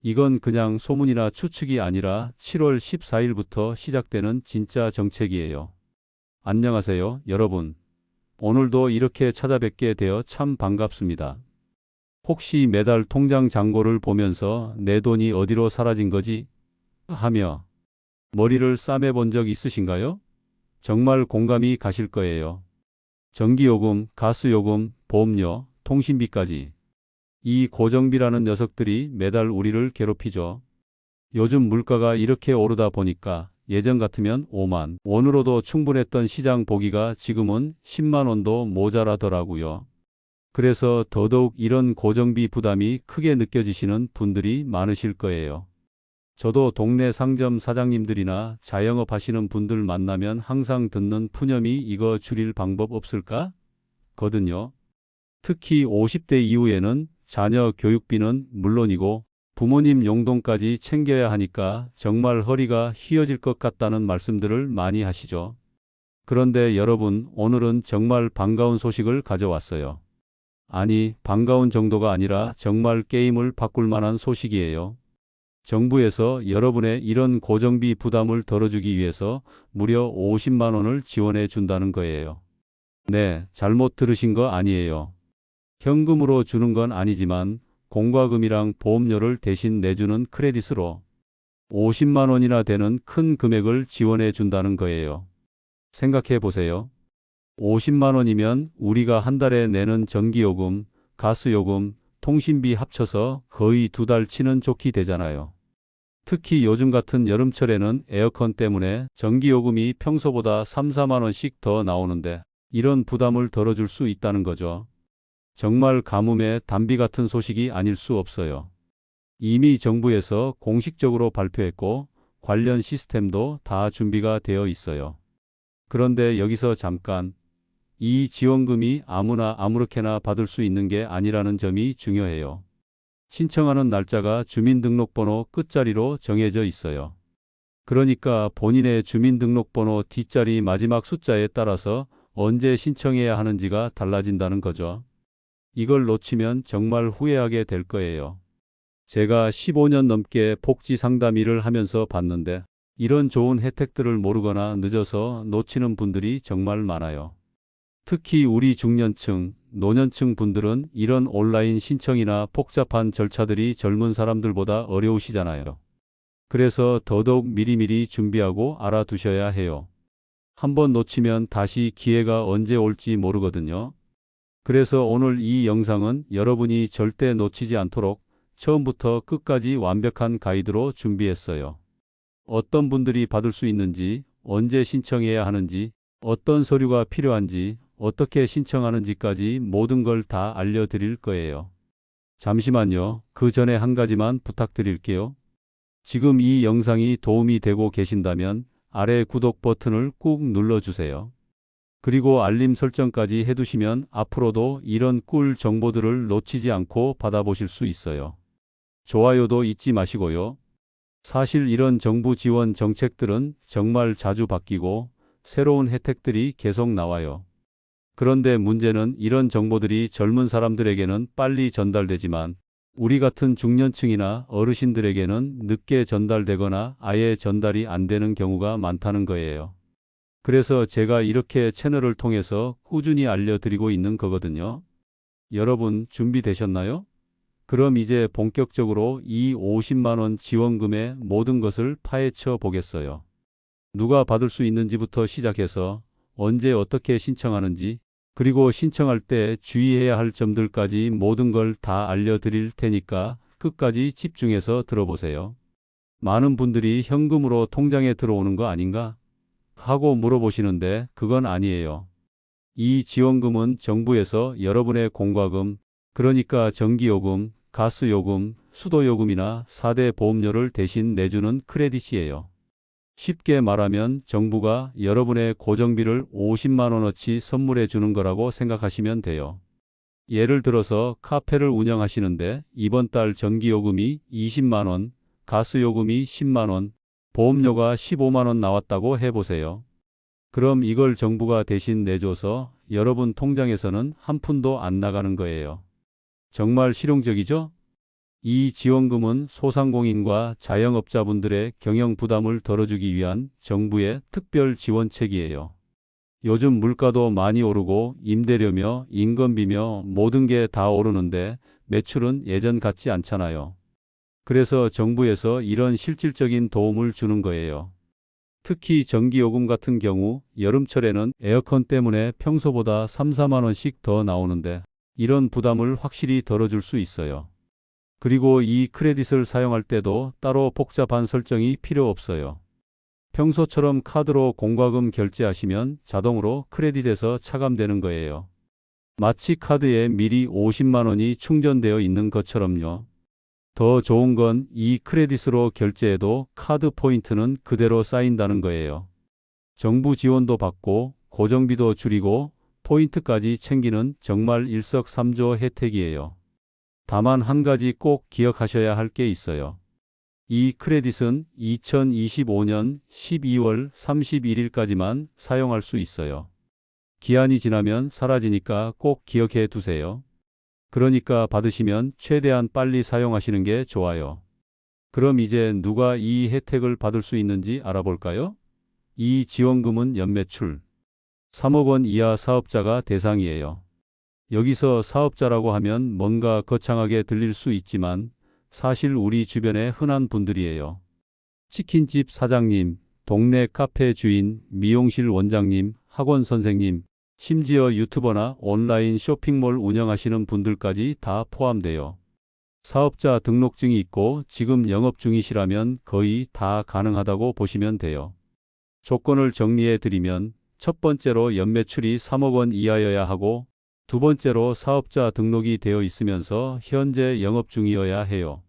이건 그냥 소문이나 추측이 아니라 7월 14일부터 시작되는 진짜 정책이에요. 안녕하세요, 여러분. 오늘도 이렇게 찾아뵙게 되어 참 반갑습니다. 혹시 매달 통장 잔고를 보면서 내 돈이 어디로 사라진 거지? 하며 머리를 싸매본 적 있으신가요? 정말 공감이 가실 거예요. 전기요금, 가스요금, 보험료, 통신비까지. 이 고정비라는 녀석들이 매달 우리를 괴롭히죠. 요즘 물가가 이렇게 오르다 보니까 예전 같으면 5만 원으로도 충분했던 시장 보기가 지금은 10만 원도 모자라더라고요. 그래서 더더욱 이런 고정비 부담이 크게 느껴지시는 분들이 많으실 거예요. 저도 동네 상점 사장님들이나 자영업 하시는 분들 만나면 항상 듣는 푸념이 이거 줄일 방법 없을까? 거든요. 특히 50대 이후에는 자녀 교육비는 물론이고 부모님 용돈까지 챙겨야 하니까 정말 허리가 휘어질 것 같다는 말씀들을 많이 하시죠. 그런데 여러분, 오늘은 정말 반가운 소식을 가져왔어요. 아니, 반가운 정도가 아니라 정말 게임을 바꿀 만한 소식이에요. 정부에서 여러분의 이런 고정비 부담을 덜어주기 위해서 무려 50만 원을 지원해 준다는 거예요. 네, 잘못 들으신 거 아니에요. 현금으로 주는 건 아니지만 공과금이랑 보험료를 대신 내주는 크레딧으로 50만 원이나 되는 큰 금액을 지원해 준다는 거예요. 생각해 보세요. 50만 원이면 우리가 한 달에 내는 전기요금, 가스요금, 통신비 합쳐서 거의 2달 치는 좋기 되잖아요. 특히 요즘 같은 여름철에는 에어컨 때문에 전기요금이 평소보다 3, 4만 원씩 더 나오는데 이런 부담을 덜어줄 수 있다는 거죠. 정말 가뭄에 단비 같은 소식이 아닐 수 없어요. 이미 정부에서 공식적으로 발표했고 관련 시스템도 다 준비가 되어 있어요. 그런데 여기서 잠깐, 이 지원금이 아무나 아무렇게나 받을 수 있는 게 아니라는 점이 중요해요. 신청하는 날짜가 주민등록번호 끝자리로 정해져 있어요. 그러니까 본인의 주민등록번호 뒷자리 마지막 숫자에 따라서 언제 신청해야 하는지가 달라진다는 거죠. 이걸 놓치면 정말 후회하게 될 거예요. 제가 15년 넘게 복지 상담 일을 하면서 봤는데 이런 좋은 혜택들을 모르거나 늦어서 놓치는 분들이 정말 많아요. 특히 우리 중년층, 노년층 분들은 이런 온라인 신청이나 복잡한 절차들이 젊은 사람들보다 어려우시잖아요. 그래서 더더욱 미리미리 준비하고 알아두셔야 해요. 한번 놓치면 다시 기회가 언제 올지 모르거든요. 그래서 오늘 이 영상은 여러분이 절대 놓치지 않도록 처음부터 끝까지 완벽한 가이드로 준비했어요. 어떤 분들이 받을 수 있는지, 언제 신청해야 하는지, 어떤 서류가 필요한지, 어떻게 신청하는지까지 모든 걸 다 알려드릴 거예요. 잠시만요. 그 전에 한 가지만 부탁드릴게요. 지금 이 영상이 도움이 되고 계신다면 아래 구독 버튼을 꾹 눌러주세요. 그리고 알림 설정까지 해두시면 앞으로도 이런 꿀 정보들을 놓치지 않고 받아보실 수 있어요. 좋아요도 잊지 마시고요. 사실 이런 정부 지원 정책들은 정말 자주 바뀌고 새로운 혜택들이 계속 나와요. 그런데 문제는 이런 정보들이 젊은 사람들에게는 빨리 전달되지만 우리 같은 중년층이나 어르신들에게는 늦게 전달되거나 아예 전달이 안 되는 경우가 많다는 거예요. 그래서 제가 이렇게 채널을 통해서 꾸준히 알려드리고 있는 거거든요. 여러분 준비되셨나요? 그럼 이제 본격적으로 이 50만 원 지원금의 모든 것을 파헤쳐 보겠어요. 누가 받을 수 있는지부터 시작해서 언제 어떻게 신청하는지, 그리고 신청할 때 주의해야 할 점들까지 모든 걸 다 알려드릴 테니까 끝까지 집중해서 들어보세요. 많은 분들이 현금으로 통장에 들어오는 거 아닌가? 하고 물어보시는데 그건 아니에요. 이 지원금은 정부에서 여러분의 공과금, 그러니까 전기요금, 가스요금, 수도요금이나 4대 보험료를 대신 내주는 크레딧이에요. 쉽게 말하면 정부가 여러분의 고정비를 50만 원어치 선물해 주는 거라고 생각하시면 돼요. 예를 들어서 카페를 운영하시는데 이번 달 전기요금이 20만 원, 가스요금이 10만 원, 보험료가 15만 원 나왔다고 해보세요. 그럼 이걸 정부가 대신 내줘서 여러분 통장에서는 한 푼도 안 나가는 거예요. 정말 실용적이죠? 이 지원금은 소상공인과 자영업자분들의 경영 부담을 덜어주기 위한 정부의 특별 지원책이에요. 요즘 물가도 많이 오르고 임대료며 인건비며 모든 게 다 오르는데 매출은 예전 같지 않잖아요. 그래서 정부에서 이런 실질적인 도움을 주는 거예요. 특히 전기요금 같은 경우 여름철에는 에어컨 때문에 평소보다 3, 4만 원씩 더 나오는데 이런 부담을 확실히 덜어줄 수 있어요. 그리고 이 크레딧을 사용할 때도 따로 복잡한 설정이 필요 없어요. 평소처럼 카드로 공과금 결제하시면 자동으로 크레딧에서 차감되는 거예요. 마치 카드에 미리 50만 원이 충전되어 있는 것처럼요. 더 좋은 건 이 크레딧으로 결제해도 카드 포인트는 그대로 쌓인다는 거예요. 정부 지원도 받고 고정비도 줄이고 포인트까지 챙기는 정말 일석삼조 혜택이에요. 다만 한 가지 꼭 기억하셔야 할 게 있어요. 이 크레딧은 2025년 12월 31일까지만 사용할 수 있어요. 기한이 지나면 사라지니까 꼭 기억해 두세요. 그러니까 받으시면 최대한 빨리 사용하시는 게 좋아요. 그럼 이제 누가 이 혜택을 받을 수 있는지 알아볼까요? 이 지원금은 연매출 3억 원 이하 사업자가 대상이에요. 여기서 사업자라고 하면 뭔가 거창하게 들릴 수 있지만 사실 우리 주변의 흔한 분들이에요. 치킨집 사장님, 동네 카페 주인, 미용실 원장님, 학원 선생님, 심지어 유튜버나 온라인 쇼핑몰 운영하시는 분들까지 다 포함돼요. 사업자 등록증이 있고 지금 영업 중이시라면 거의 다 가능하다고 보시면 돼요. 조건을 정리해 드리면 첫 번째로 연매출이 3억 원 이하여야 하고 두 번째로 사업자 등록이 되어 있으면서 현재 영업 중이어야 해요.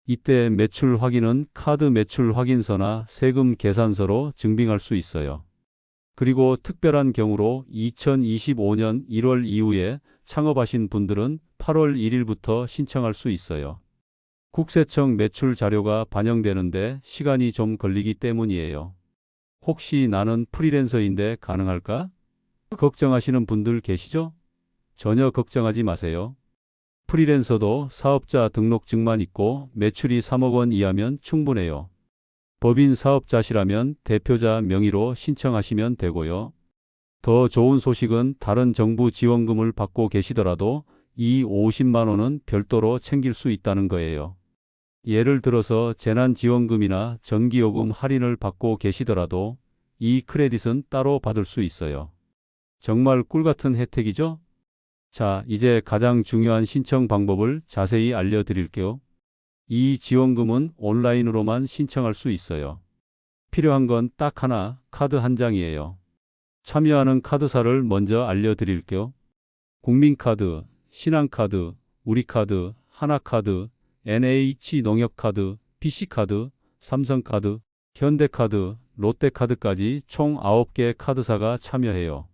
이때 매출 확인은 카드 매출 확인서나 세금 계산서로 증빙할 수 있어요. 그리고 특별한 경우로 2025년 1월 이후에 창업하신 분들은 8월 1일부터 신청할 수 있어요. 국세청 매출 자료가 반영되는데 시간이 좀 걸리기 때문이에요. 혹시 나는 프리랜서인데 가능할까? 걱정하시는 분들 계시죠? 전혀 걱정하지 마세요. 프리랜서도 사업자 등록증만 있고 매출이 3억 원 이하면 충분해요. 법인 사업자시라면 대표자 명의로 신청하시면 되고요. 더 좋은 소식은 다른 정부 지원금을 받고 계시더라도 이 50만 원은 별도로 챙길 수 있다는 거예요. 예를 들어서 재난지원금이나 전기요금 할인을 받고 계시더라도 이 크레딧은 따로 받을 수 있어요. 정말 꿀같은 혜택이죠? 자, 이제 가장 중요한 신청 방법을 자세히 알려드릴게요. 이 지원금은 온라인으로만 신청할 수 있어요. 필요한 건 딱 하나, 카드 한 장이에요. 참여하는 카드사를 먼저 알려드릴게요. 국민카드, 신한카드, 우리카드, 하나카드, NH농협카드, PC카드, 삼성카드, 현대카드, 롯데카드까지 총 9개 카드사가 참여해요.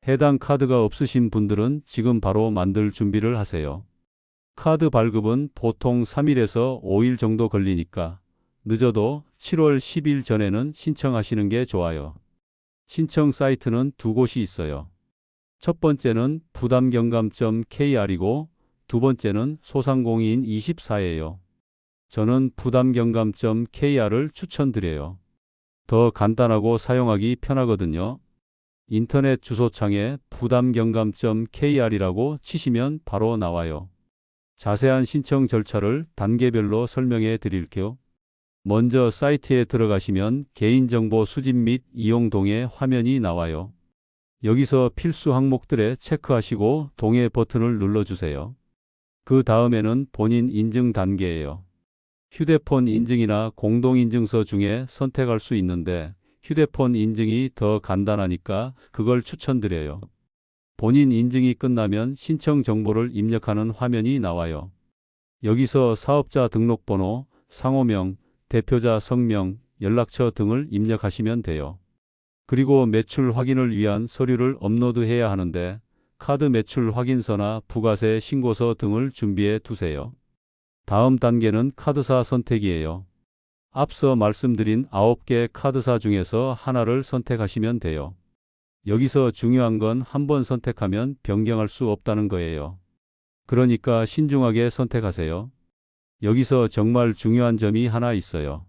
해당 카드가 없으신 분들은 지금 바로 만들 준비를 하세요. 카드 발급은 보통 3일에서 5일 정도 걸리니까 늦어도 7월 10일 전에는 신청하시는 게 좋아요. 신청 사이트는 두 곳이 있어요. 첫 번째는 부담경감.kr이고 두 번째는 소상공인24예요. 저는 부담경감.kr을 추천드려요. 더 간단하고 사용하기 편하거든요. 인터넷 주소창에 부담경감.kr이라고 치시면 바로 나와요. 자세한 신청 절차를 단계별로 설명해 드릴게요. 먼저 사이트에 들어가시면 개인정보 수집 및 이용 동의 화면이 나와요. 여기서 필수 항목들에 체크하시고 동의 버튼을 눌러주세요. 그 다음에는 본인 인증 단계예요. 휴대폰 인증이나 공동인증서 중에 선택할 수 있는데 휴대폰 인증이 더 간단하니까 그걸 추천드려요. 본인 인증이 끝나면 신청 정보를 입력하는 화면이 나와요. 여기서 사업자 등록번호, 상호명, 대표자 성명, 연락처 등을 입력하시면 돼요. 그리고 매출 확인을 위한 서류를 업로드해야 하는데 카드 매출 확인서나 부가세 신고서 등을 준비해 두세요. 다음 단계는 카드사 선택이에요. 앞서 말씀드린 9개 카드사 중에서 하나를 선택하시면 돼요. 여기서 중요한 건 한 번 선택하면 변경할 수 없다는 거예요. 그러니까 신중하게 선택하세요. 여기서 정말 중요한 점이 하나 있어요.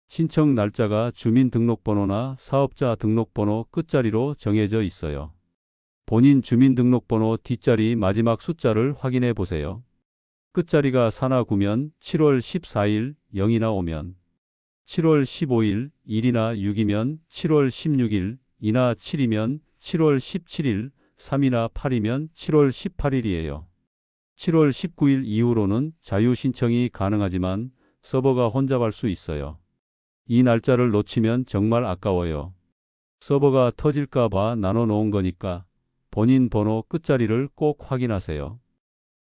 신청 날짜가 주민등록번호나 사업자 등록번호 끝자리로 정해져 있어요. 본인 주민등록번호 뒷자리 마지막 숫자를 확인해 보세요. 끝자리가 4나 9면 7월 14일 0이나 오면 7월 15일 1이나 6이면 7월 16일 2나 7이면 7월 17일 3이나 8이면 7월 18일이에요. 7월 19일 이후로는 자유 신청이 가능하지만 서버가 혼잡할 수 있어요. 이 날짜를 놓치면 정말 아까워요. 서버가 터질까 봐 나눠 놓은 거니까 본인 번호 끝자리를 꼭 확인하세요.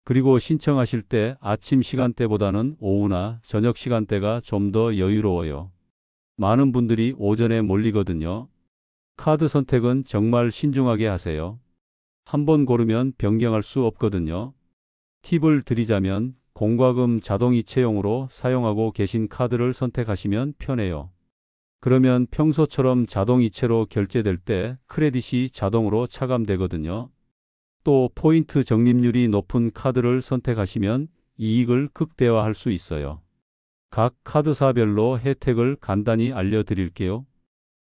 그리고 신청하실 때 아침 시간대보다는 오후나 저녁 시간대가 좀 더 여유로워요. 많은 분들이 오전에 몰리거든요. 카드 선택은 정말 신중하게 하세요. 한번 고르면 변경할 수 없거든요. 팁을 드리자면 공과금 자동이체용으로 사용하고 계신 카드를 선택하시면 편해요. 그러면 평소처럼 자동이체로 결제될 때 크레딧이 자동으로 차감되거든요. 또 포인트 적립률이 높은 카드를 선택하시면 이익을 극대화할 수 있어요. 각 카드사별로 혜택을 간단히 알려드릴게요.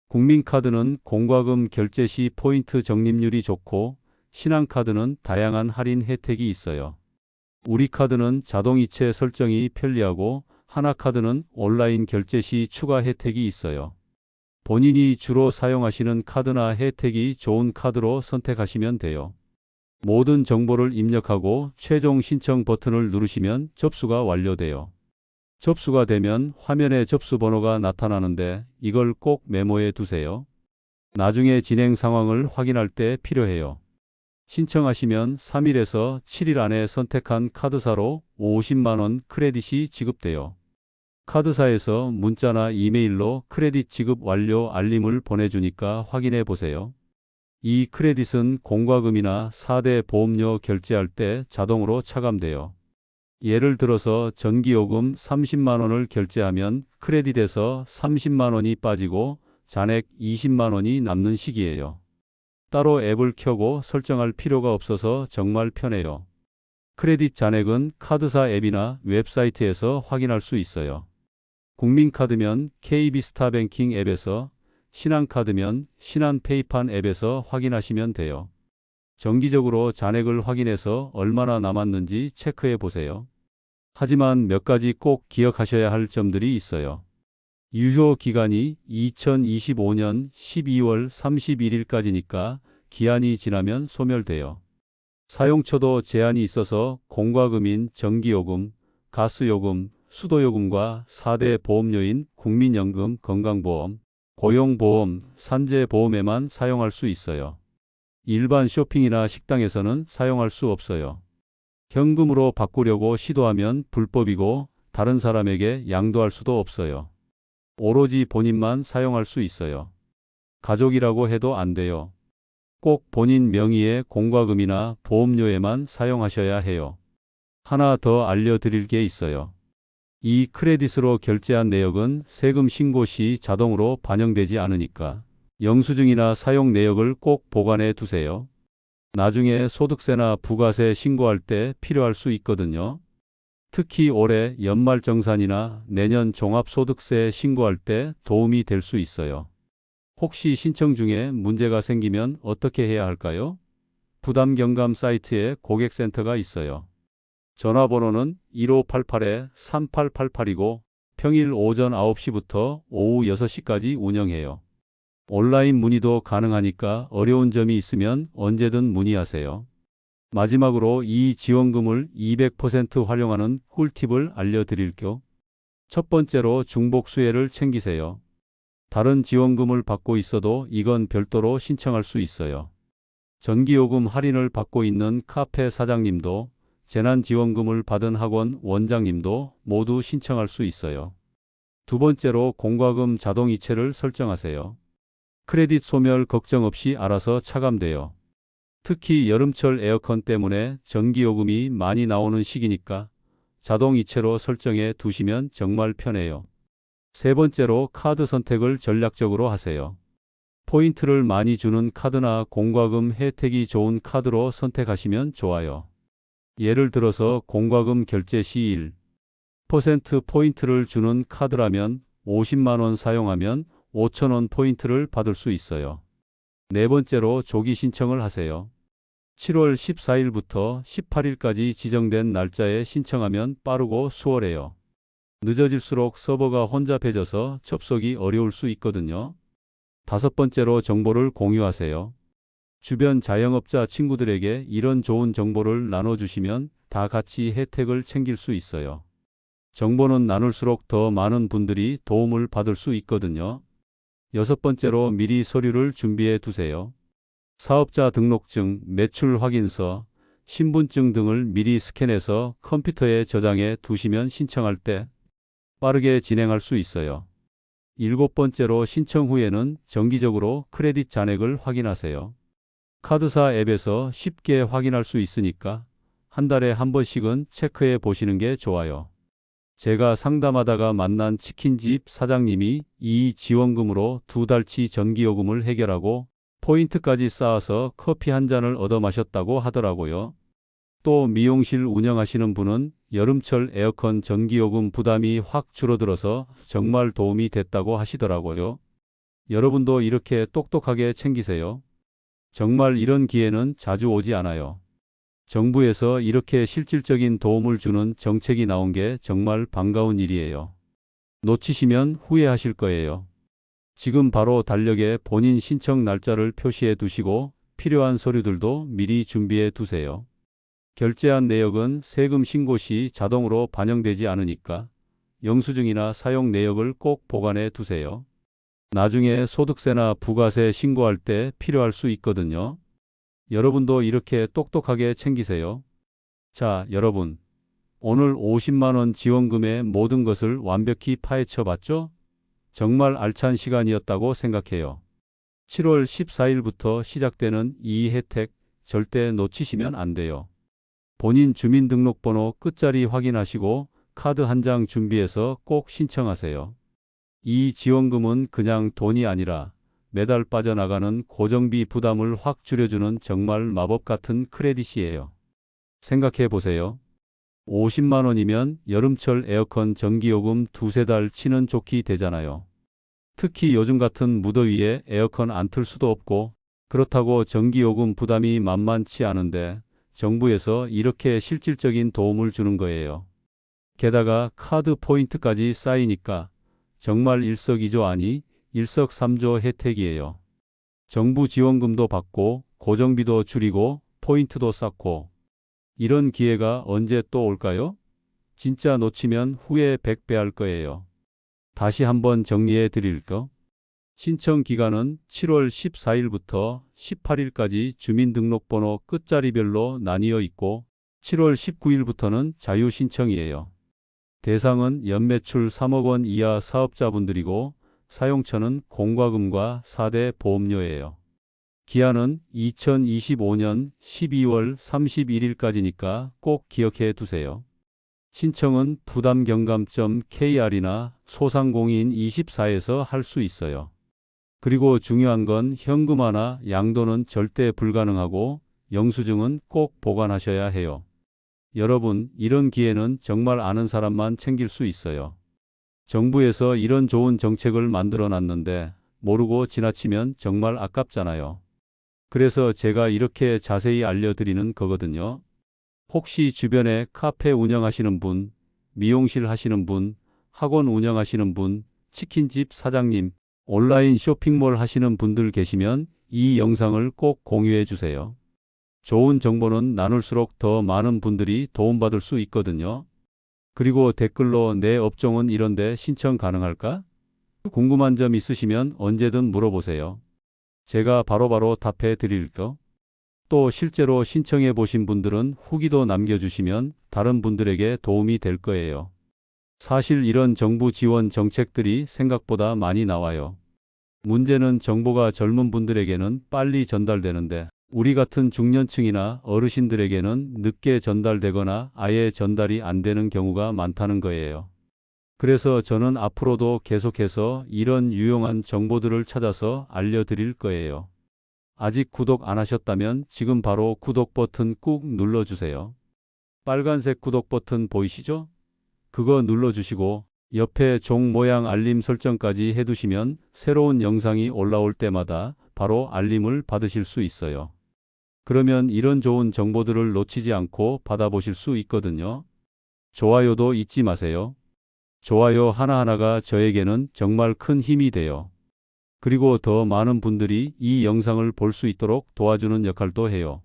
국민카드는 공과금 결제 시 포인트 적립률이 좋고 신한카드는 다양한 할인 혜택이 있어요. 우리카드는 자동이체 설정이 편리하고 하나카드는 온라인 결제 시 추가 혜택이 있어요. 본인이 주로 사용하시는 카드나 혜택이 좋은 카드로 선택하시면 돼요. 모든 정보를 입력하고 최종 신청 버튼을 누르시면 접수가 완료돼요. 접수가 되면 화면에 접수 번호가 나타나는데 이걸 꼭 메모해 두세요. 나중에 진행 상황을 확인할 때 필요해요. 신청하시면 3일에서 7일 안에 선택한 카드사로 50만 원 크레딧이 지급돼요. 카드사에서 문자나 이메일로 크레딧 지급 완료 알림을 보내주니까 확인해 보세요. 이 크레딧은 공과금이나 4대 보험료 결제할 때 자동으로 차감돼요. 예를 들어서 전기요금 30만 원을 결제하면 크레딧에서 30만 원이 빠지고 잔액 20만 원이 남는 식이에요. 따로 앱을 켜고 설정할 필요가 없어서 정말 편해요. 크레딧 잔액은 카드사 앱이나 웹사이트에서 확인할 수 있어요. 국민카드면 KB스타뱅킹 앱에서, 신한카드면 신한페이판 앱에서 확인하시면 돼요. 정기적으로 잔액을 확인해서 얼마나 남았는지 체크해 보세요. 하지만 몇 가지 꼭 기억하셔야 할 점들이 있어요. 유효 기간이 2025년 12월 31일까지니까 기한이 지나면 소멸돼요. 사용처도 제한이 있어서 공과금인 전기요금, 가스요금, 수도요금과 4대 보험료인 국민연금, 건강보험, 고용보험, 산재보험에만 사용할 수 있어요. 일반 쇼핑이나 식당에서는 사용할 수 없어요. 현금으로 바꾸려고 시도하면 불법이고 다른 사람에게 양도할 수도 없어요. 오로지 본인만 사용할 수 있어요. 가족이라고 해도 안 돼요. 꼭 본인 명의의 공과금이나 보험료에만 사용하셔야 해요. 하나 더 알려드릴 게 있어요. 이 크레딧으로 결제한 내역은 세금 신고 시 자동으로 반영되지 않으니까 영수증이나 사용 내역을 꼭 보관해 두세요. 나중에 소득세나 부가세 신고할 때 필요할 수 있거든요. 특히 올해 연말정산이나 내년 종합소득세 신고할 때 도움이 될 수 있어요. 혹시 신청 중에 문제가 생기면 어떻게 해야 할까요? 부담경감 사이트에 고객센터가 있어요. 전화번호는 1588-3888이고 평일 오전 9시부터 오후 6시까지 운영해요. 온라인 문의도 가능하니까 어려운 점이 있으면 언제든 문의하세요. 마지막으로 이 지원금을 200% 활용하는 꿀팁을 알려드릴게요. 첫 번째로 중복 수혜를 챙기세요. 다른 지원금을 받고 있어도 이건 별도로 신청할 수 있어요. 전기요금 할인을 받고 있는 카페 사장님도 재난지원금을 받은 학원 원장님도 모두 신청할 수 있어요. 두 번째로 공과금 자동이체를 설정하세요. 크레딧 소멸 걱정 없이 알아서 차감돼요. 특히 여름철 에어컨 때문에 전기요금이 많이 나오는 시기니까 자동이체로 설정해 두시면 정말 편해요. 세 번째로 카드 선택을 전략적으로 하세요. 포인트를 많이 주는 카드나 공과금 혜택이 좋은 카드로 선택하시면 좋아요. 예를 들어서 공과금 결제 시 1, 10% 포인트를 주는 카드라면 50만 원 사용하면 5천 원 포인트를 받을 수 있어요. 네 번째로 조기 신청을 하세요. 7월 14일부터 18일까지 지정된 날짜에 신청하면 빠르고 수월해요. 늦어질수록 서버가 혼잡해져서 접속이 어려울 수 있거든요. 다섯 번째로 정보를 공유하세요. 주변 자영업자 친구들에게 이런 좋은 정보를 나눠주시면 다 같이 혜택을 챙길 수 있어요. 정보는 나눌수록 더 많은 분들이 도움을 받을 수 있거든요. 여섯 번째로 미리 서류를 준비해 두세요. 사업자 등록증, 매출 확인서, 신분증 등을 미리 스캔해서 컴퓨터에 저장해 두시면 신청할 때 빠르게 진행할 수 있어요. 일곱 번째로 신청 후에는 정기적으로 크레딧 잔액을 확인하세요. 카드사 앱에서 쉽게 확인할 수 있으니까 한 달에 한 번씩은 체크해 보시는 게 좋아요. 제가 상담하다가 만난 치킨집 사장님이 이 지원금으로 2달치 전기요금을 해결하고 포인트까지 쌓아서 커피 한 잔을 얻어 마셨다고 하더라고요. 또 미용실 운영하시는 분은 여름철 에어컨 전기요금 부담이 확 줄어들어서 정말 도움이 됐다고 하시더라고요. 여러분도 이렇게 똑똑하게 챙기세요. 정말 이런 기회는 자주 오지 않아요. 정부에서 이렇게 실질적인 도움을 주는 정책이 나온 게 정말 반가운 일이에요. 놓치시면 후회하실 거예요. 지금 바로 달력에 본인 신청 날짜를 표시해 두시고 필요한 서류들도 미리 준비해 두세요. 결제한 내역은 세금 신고 시 자동으로 반영되지 않으니까 영수증이나 사용 내역을 꼭 보관해 두세요. 나중에 소득세나 부가세 신고할 때 필요할 수 있거든요. 여러분도 이렇게 똑똑하게 챙기세요. 자, 여러분. 오늘 50만 원 지원금의 모든 것을 완벽히 파헤쳐 봤죠? 정말 알찬 시간이었다고 생각해요. 7월 14일부터 시작되는 이 혜택 절대 놓치시면 안 돼요. 본인 주민등록번호 끝자리 확인하시고 카드 한 장 준비해서 꼭 신청하세요. 이 지원금은 그냥 돈이 아니라 매달 빠져나가는 고정비 부담을 확 줄여주는 정말 마법 같은 크레딧이에요. 생각해 보세요. 50만 원이면 여름철 에어컨 전기요금 두세 달 치는 좋기 되잖아요. 특히 요즘 같은 무더위에 에어컨 안 틀 수도 없고 그렇다고 전기요금 부담이 만만치 않은데 정부에서 이렇게 실질적인 도움을 주는 거예요. 게다가 카드 포인트까지 쌓이니까 정말 일석이조 아니 일석삼조 혜택이에요. 정부 지원금도 받고 고정비도 줄이고 포인트도 쌓고 이런 기회가 언제 또 올까요? 진짜 놓치면 후회 100배 할 거예요. 다시 한번 정리해 드릴까? 신청 기간은 7월 14일부터 18일까지 주민등록번호 끝자리별로 나뉘어 있고 7월 19일부터는 자유 신청이에요. 대상은 연매출 3억 원 이하 사업자분들이고 사용처는 공과금과 4대 보험료예요. 기한은 2025년 12월 31일까지니까 꼭 기억해 두세요. 신청은 부담경감.kr이나 소상공인 24에서 할 수 있어요. 그리고 중요한 건 현금화나 양도는 절대 불가능하고 영수증은 꼭 보관하셔야 해요. 여러분, 이런 기회는 정말 아는 사람만 챙길 수 있어요. 정부에서 이런 좋은 정책을 만들어 놨는데 모르고 지나치면 정말 아깝잖아요. 그래서 제가 이렇게 자세히 알려드리는 거거든요. 혹시 주변에 카페 운영하시는 분, 미용실 하시는 분, 학원 운영하시는 분, 치킨집 사장님, 온라인 쇼핑몰 하시는 분들 계시면 이 영상을 꼭 공유해 주세요. 좋은 정보는 나눌수록 더 많은 분들이 도움받을 수 있거든요. 그리고 댓글로 내 업종은 이런데 신청 가능할까? 궁금한 점 있으시면 언제든 물어보세요. 제가 바로바로 답해 드릴게요. 또 실제로 신청해 보신 분들은 후기도 남겨주시면 다른 분들에게 도움이 될 거예요. 사실 이런 정부 지원 정책들이 생각보다 많이 나와요. 문제는 정보가 젊은 분들에게는 빨리 전달되는데 우리 같은 중년층이나 어르신들에게는 늦게 전달되거나 아예 전달이 안 되는 경우가 많다는 거예요. 그래서 저는 앞으로도 계속해서 이런 유용한 정보들을 찾아서 알려드릴 거예요. 아직 구독 안 하셨다면 지금 바로 구독 버튼 꾹 눌러주세요. 빨간색 구독 버튼 보이시죠? 그거 눌러주시고 옆에 종 모양 알림 설정까지 해두시면 새로운 영상이 올라올 때마다 바로 알림을 받으실 수 있어요. 그러면 이런 좋은 정보들을 놓치지 않고 받아보실 수 있거든요. 좋아요도 잊지 마세요. 좋아요 하나하나가 저에게는 정말 큰 힘이 돼요. 그리고 더 많은 분들이 이 영상을 볼 수 있도록 도와주는 역할도 해요.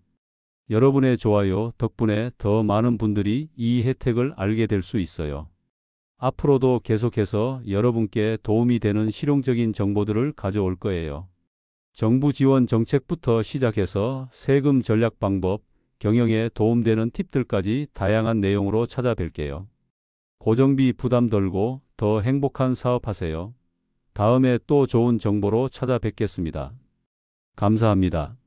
여러분의 좋아요 덕분에 더 많은 분들이 이 혜택을 알게 될 수 있어요. 앞으로도 계속해서 여러분께 도움이 되는 실용적인 정보들을 가져올 거예요. 정부 지원 정책부터 시작해서 세금 전략 방법, 경영에 도움되는 팁들까지 다양한 내용으로 찾아뵐게요. 고정비 부담 덜고 더 행복한 사업하세요. 다음에 또 좋은 정보로 찾아뵙겠습니다. 감사합니다.